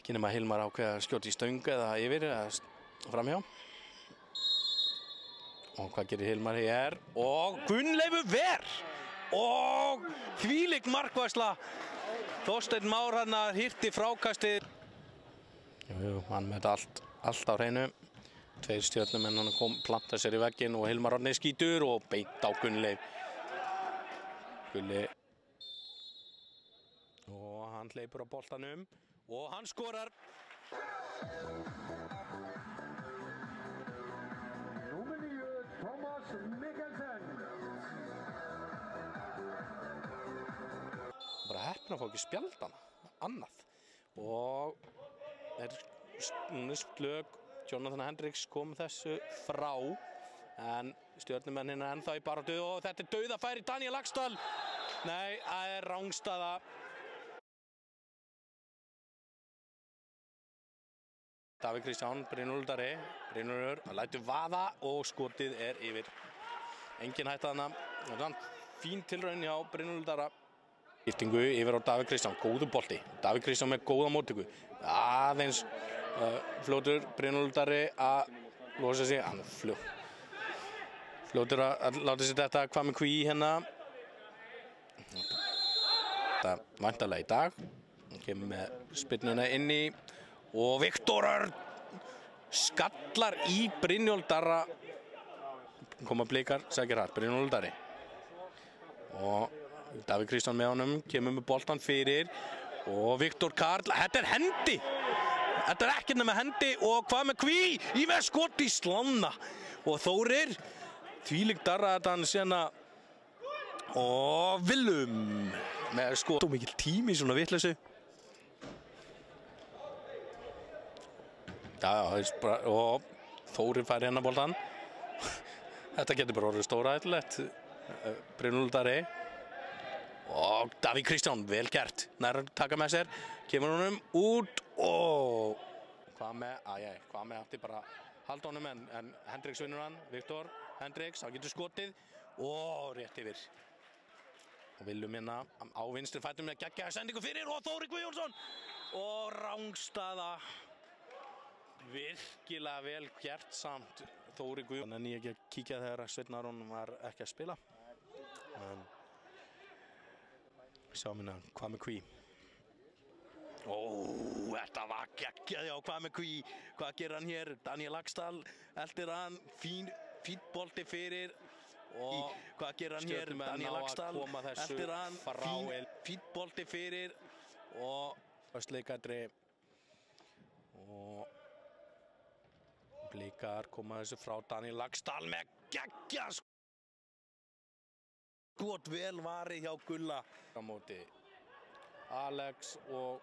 Ekki nema Hilmar ákveða að skjóta í stöng eða yfir eða framhjá. Og hvað gerir Hilmar hér? Og Gunnleifur ver! Og þvílík markvarsla. Þorsteinn Már hann hirti frákastið. Jú, hann með þetta allt á hreinu. 2 stjörnumenn hann planta sér í vegginn og Hilmar Árni skýtur og beint á Gunnleif. Gulli. Og hann hleypur á boltanum og hann skorar. Númer 9, Thomas Mikkelsen. Bara heppinn að fá ekki spjaldana, annað. Og slök Jonathan Hendricks kom þessu frá. En stjörnumenn ennþá í baráttu og þetta dauðafæri Daniel Laxdal. Nei, það rangstaða. Davíð Kristján, Brynjólfur Darri. Brynjólfur lætur vaða og skotið yfir. Engin hætta þarna. Þetta fín tilraun hjá Brynjólfur Darra. Skiptingu yfir á Davíð Kristján, góður bolti. Davíð Kristján með góða móttöku. Aðeins fljótur Brynjólfur Darri að losa sig. Hann fljótur að láta sér þetta hvað með kví hérna. Þetta væntanlega í dag. Hann kemur með spyrnuna inn í. Og Viktor Örn skallar í Brynjólfur Darra. Koma blikar, sækir hart, Brynjólfur Darri. Og Davíð Kristján með honum, kemur með boltan fyrir. Og Viktor Karl, þetta hendi! Þetta ekkert nema hendi og hvað með kví? Í með skot í slanna. Og Þórir, þvílík Darra þetta hann sena. Og Willum með skot. Og mikill tími í svona vitleysu. Og Þórir fær hérna boltan. Þetta getur bara orðið stóræðilegt. Brynjólfur Darri. Og Davíð Kristján, vel gert. Nær að taka með sér. Kemur honum út og hvað með átti bara halda honum en Hendricks vinnur hann. Viktor Hendricks, hann getur skotið og rétt yfir. Og Willum hérna á vinstri fætur með geggjaða sendingu fyrir og Þórir Guðjónsson. Og rangstaða. Virkilega vel gert samt Þórir Guðjónsson. En ég ekki að kíkja þegar Sveinn Aron var ekki að spila. Sjáum hérna, hvað með kví? Þetta var geggjað, já, hvað með kví? Hvað gerir hann hér? Daniel Laxdal eldir hann, fín bolti fyrir. Og hvað gerir hann hér? Daniel Laxdal eldir hann, fín bolti fyrir. Og östleikadri. Og blikar koma þessu frá Daniel Laxdal með geggjað skot vel varið hjá Gulla. Á móti Alex og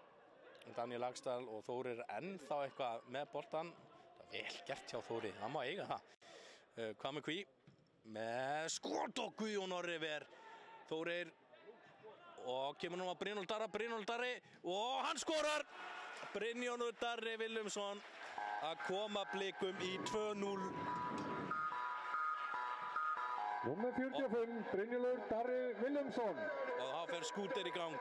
Daniel Laxdal og Þórir ennþá eitthvað með boltan. Það vel gert hjá Þóri, það má eiga það. Hvað með kví? Með skot og Guðjón Orri ver. Þórir og kemur nú á Brynjólfur Darri og hann skorar. Brynjólfur Darri Willumsson að koma blikum í 2-0. Númer 45, Brynjólfur Darri Willumsson. Og þá fer skúter í gang.